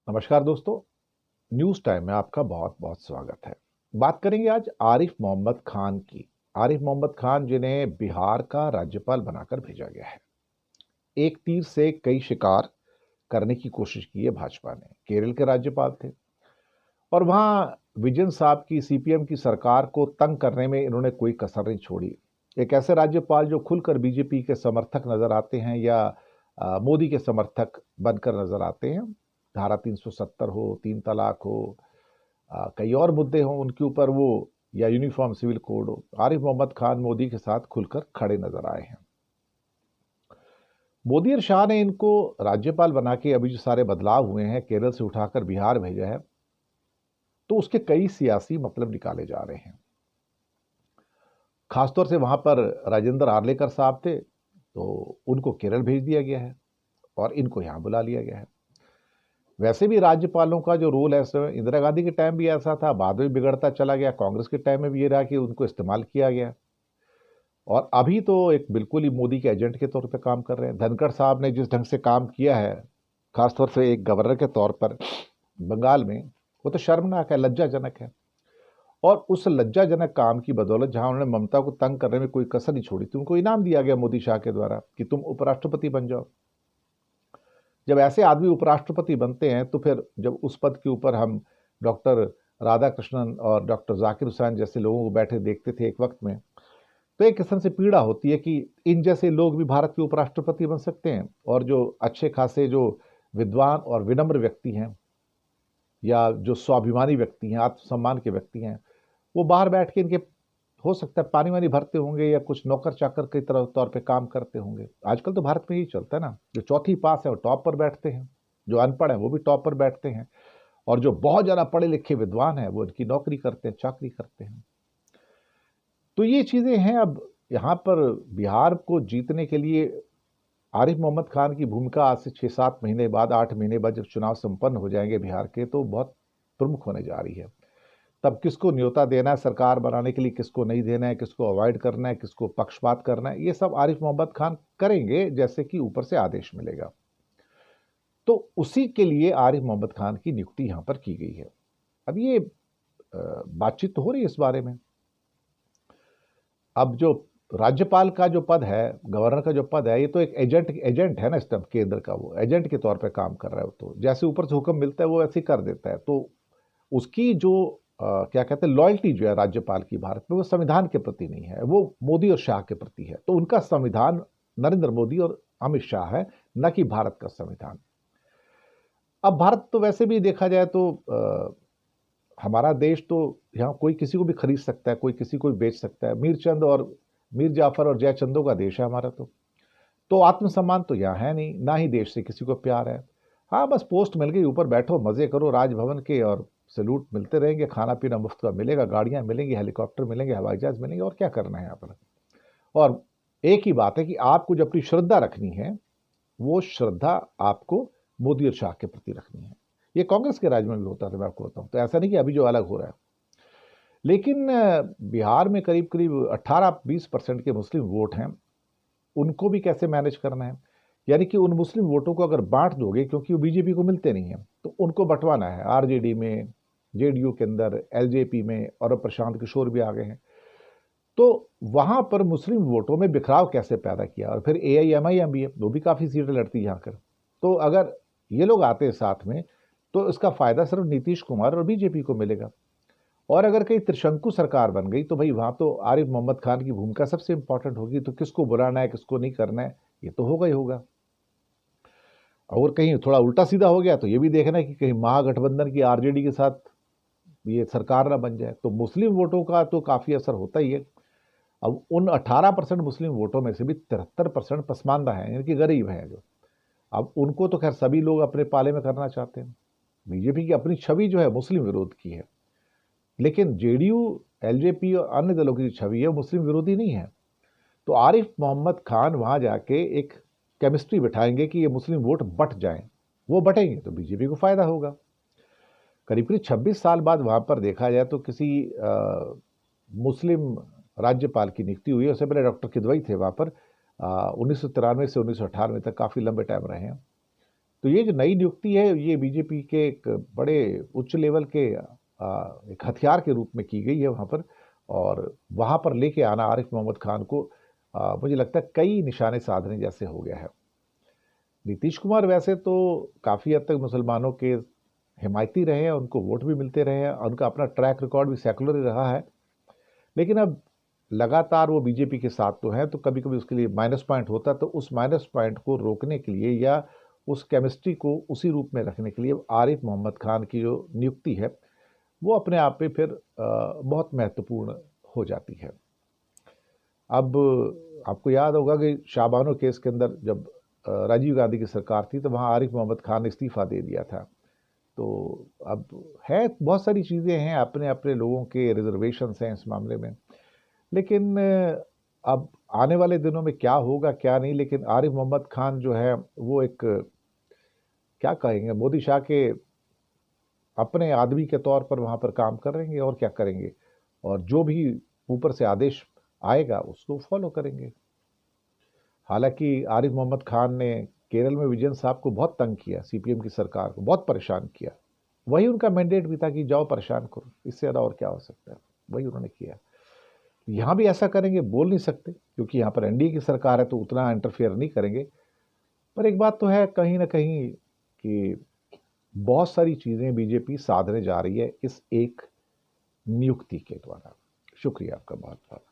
नमस्कार दोस्तों। News time में आपका बहुत बहुत स्वागत है। बात करेंगे आज आरिफ मोहम्मद खान की। आरिफ मोहम्मद खान जिन्हें बिहार का राज्यपाल बनाकर भेजा गया है। एक तीर से कई शिकार करने की कोशिश की है भाजपा ने। केरल के राज्यपाल थे और वहां विजयन साहब की सीपीएम की सरकार को तंग करने में इन्होंने कोई कसर नहीं छोड़ी। एक ऐसे राज्यपाल जो खुलकर बीजेपी के समर्थक नजर आते हैं या मोदी के समर्थक बनकर नजर आते हैं। धारा 370 हो, तीन तलाक हो, कई और मुद्दे हों उनके ऊपर वो, या यूनिफॉर्म सिविल कोड हो, आरिफ मोहम्मद खान मोदी के साथ खुलकर खड़े नजर आए हैं। मोदी और शाह ने इनको राज्यपाल बना के अभी जो सारे बदलाव हुए हैं, केरल से उठाकर बिहार भेजा है, तो उसके कई सियासी मतलब निकाले जा रहे हैं। खासतौर से वहां पर राजेंद्र आर्लेकर साहब थे, तो उनको केरल भेज दिया गया है और इनको यहां बुला लिया गया है। वैसे भी राज्यपालों का जो रोल है, इंदिरा गांधी के टाइम भी ऐसा था, बाद में बिगड़ता चला गया। कांग्रेस के टाइम में भी ये रहा कि उनको इस्तेमाल किया गया और अभी तो एक बिल्कुल ही मोदी के एजेंट के तौर पे काम कर रहे हैं। धनखड़ साहब ने जिस ढंग से काम किया है, खासतौर से एक गवर्नर के तौर पर बंगाल में, वो तो शर्मनाक है, लज्जाजनक है। और उस लज्जाजनक काम की बदौलत जहां उन्होंने ममता को तंग करने में कोई कसर नहीं छोड़ी थी, उनको इनाम दिया गया मोदी शाह के द्वारा कि तुम उपराष्ट्रपति बन जाओ। जब ऐसे आदमी उपराष्ट्रपति बनते हैं तो फिर जब उस पद के ऊपर हम डॉक्टर राधाकृष्णन और डॉक्टर जाकिर हुसैन जैसे लोगों को बैठे देखते थे एक वक्त में, तो एक किस्म से पीड़ा होती है कि इन जैसे लोग भी भारत के उपराष्ट्रपति बन सकते हैं। और जो अच्छे खासे जो विद्वान और विनम्र व्यक्ति हैं या जो स्वाभिमानी व्यक्ति हैं, आत्मसम्मान के व्यक्ति हैं, वो बाहर बैठ के इनके हो सकता है पानी वानी भरते होंगे या कुछ नौकर चाकर की तरह तौर पे काम करते होंगे। आजकल तो भारत में यही चलता है ना, जो चौथी पास है वो टॉप पर बैठते हैं, जो अनपढ़ है वो भी टॉप पर बैठते हैं, और जो बहुत ज्यादा पढ़े लिखे विद्वान है वो इनकी नौकरी करते हैं, चाकरी करते हैं। तो ये चीजें हैं। अब यहाँ पर बिहार को जीतने के लिए आरिफ मोहम्मद खान की भूमिका आज से 6-7 महीने बाद, 8 महीने बाद जब चुनाव संपन्न हो जाएंगे बिहार के, तो बहुत प्रमुख होने जा रही है। तब किसको न्योता देना है सरकार बनाने के लिए, किसको नहीं देना है, किसको अवॉइड करना है, किसको पक्षपात करना है, ये सब आरिफ मोहम्मद खान करेंगे जैसे कि ऊपर से आदेश मिलेगा। तो उसी के लिए आरिफ मोहम्मद खान की नियुक्ति यहां पर की गई है। अब ये बातचीत तो हो रही है इस बारे में। अब जो राज्यपाल का जो पद है, गवर्नर का जो पद है, ये तो एक एजेंट एजेंट है ना, इस टाइम केंद्र का वो एजेंट के तौर पे काम कर रहा है। तो जैसे ऊपर से हुक्म मिलता है वो ऐसे ही कर देता है। तो उसकी जो क्या कहते हैं, लॉयल्टी जो है राज्यपाल की भारत में, वो संविधान के प्रति नहीं है, वो मोदी और शाह के प्रति है। तो उनका संविधान नरेंद्र मोदी और अमित शाह है, न कि भारत का संविधान। अब भारत तो वैसे भी देखा जाए तो हमारा देश तो यहाँ कोई किसी को भी खरीद सकता है, कोई किसी को भी बेच सकता है। मीरचंद और मीर जाफर और जयचंदों का देश है हमारा। तो आत्मसम्मान तो यहाँ है नहीं, ना ही देश से किसी को प्यार है। हाँ, बस पोस्ट मिल गई, ऊपर बैठो मजे करो राजभवन के, और सैल्यूट मिलते रहेंगे, खाना पीना मुफ्त का मिलेगा, गाड़ियां मिलेंगी, हेलीकॉप्टर मिलेंगे, हवाई जहाज मिलेंगे, और क्या करना है यहाँ पर। और एक ही बात है कि आपको जो अपनी श्रद्धा रखनी है, वो श्रद्धा आपको मोदी और शाह के प्रति रखनी है। ये कांग्रेस के राज में भी होता था, मैं आपको बताऊं। तो ऐसा नहीं कि अभी जो अलग हो रहा है। लेकिन बिहार में करीब करीब 18-20% के मुस्लिम वोट हैं, उनको भी कैसे मैनेज करना है। यानी कि उन मुस्लिम वोटों को अगर बांट दोगे, क्योंकि वो बीजेपी को मिलते नहीं हैं, तो उनको बंटवाना है आरजेडी में, जेडीयू के अंदर, एलजेपी में, और अब प्रशांत किशोर भी आ गए हैं। तो वहां पर मुस्लिम वोटों में बिखराव कैसे पैदा किया। और फिर एआईएमआईएम भी है, वो भी काफी सीटें लड़ती है यहाँ कर। तो अगर ये लोग आते हैं साथ में, तो इसका फायदा सिर्फ नीतीश कुमार और बीजेपी को मिलेगा। और अगर कहीं त्रिशंकु सरकार बन गई, तो भाई वहां तो आरिफ मोहम्मद खान की भूमिका सबसे इंपॉर्टेंट होगी। तो किसको बुलाना है, किसको नहीं करना है, ये तो होगा ही होगा। और कहीं थोड़ा उल्टा सीधा हो गया तो ये भी देखना है कि कहीं महागठबंधन की आरजेडी के साथ ये सरकार ना बन जाए। तो मुस्लिम वोटों का तो काफी असर होता ही है। अब उन 18% मुस्लिम वोटों में से भी 73% पसमानदा है, यानी कि गरीब है जो। अब उनको तो खैर सभी लोग अपने पाले में करना चाहते हैं। बीजेपी की अपनी छवि जो है मुस्लिम विरोध की है, लेकिन जेडीयू, एलजेपी और अन्य दलों की छवि है मुस्लिम विरोधी नहीं है। तो आरिफ मोहम्मद खान वहां जाके एक केमिस्ट्री बिठाएंगे कि ये मुस्लिम वोट बट जाएं। वो बटेंगे तो बीजेपी को फायदा होगा। करीब करीब 26 साल बाद वहां पर देखा जाए तो किसी मुस्लिम राज्यपाल की नियुक्ति हुई है। उससे पहले डॉक्टर किदवई थे वहां पर, 1993 से 1998 तक काफी लंबे टाइम रहे हैं। तो ये जो नई नियुक्ति है ये बीजेपी के एक बड़े उच्च लेवल के एक हथियार के रूप में की गई है वहाँ पर, और वहाँ पर लेके आना आरिफ मोहम्मद खान को मुझे लगता है कई निशाने साधने जैसे हो गया है। नीतीश कुमार वैसे तो काफ़ी हद तक मुसलमानों के हिमायती रहे हैं, उनको वोट भी मिलते रहे हैं, उनका अपना ट्रैक रिकॉर्ड भी सेकुलर ही रहा है, लेकिन अब लगातार वो बीजेपी के साथ तो है, तो कभी कभी उसके लिए माइनस पॉइंट होता है, तो उस माइनस पॉइंट को रोकने के लिए या उस केमिस्ट्री को उसी रूप में रखने के लिए आरिफ मोहम्मद खान की जो नियुक्ति है वो अपने आप में फिर बहुत महत्वपूर्ण हो जाती है। अब आपको याद होगा कि शाहबानो केस के अंदर जब राजीव गांधी की सरकार थी तो वहाँ आरिफ मोहम्मद खान ने इस्तीफा दे दिया था। तो अब है बहुत सारी चीज़ें हैं, अपने अपने लोगों के रिजर्वेशंस हैं इस मामले में, लेकिन अब आने वाले दिनों में क्या होगा क्या नहीं, लेकिन आरिफ मोहम्मद खान जो है वो एक क्या कहेंगे मोदी शाह के अपने आदमी के तौर पर वहाँ पर काम कर रहेंगे और क्या करेंगे, और जो भी ऊपर से आदेश आएगा उसको फॉलो करेंगे। हालांकि आरिफ मोहम्मद खान ने केरल में विजयन साहब को बहुत तंग किया, सीपीएम की सरकार को बहुत परेशान किया, वही उनका मैंडेट भी था कि जाओ परेशान करो, इससे ज़्यादा और क्या हो सकता है, वही उन्होंने किया। यहाँ भी ऐसा करेंगे बोल नहीं सकते क्योंकि यहाँ पर एनडीए की सरकार है तो उतना इंटरफेयर नहीं करेंगे, पर एक बात तो है कहीं ना कहीं कि बहुत सारी चीज़ें बीजेपी साधने जा रही है इस एक नियुक्ति के द्वारा। शुक्रिया आपका बहुत बहुत।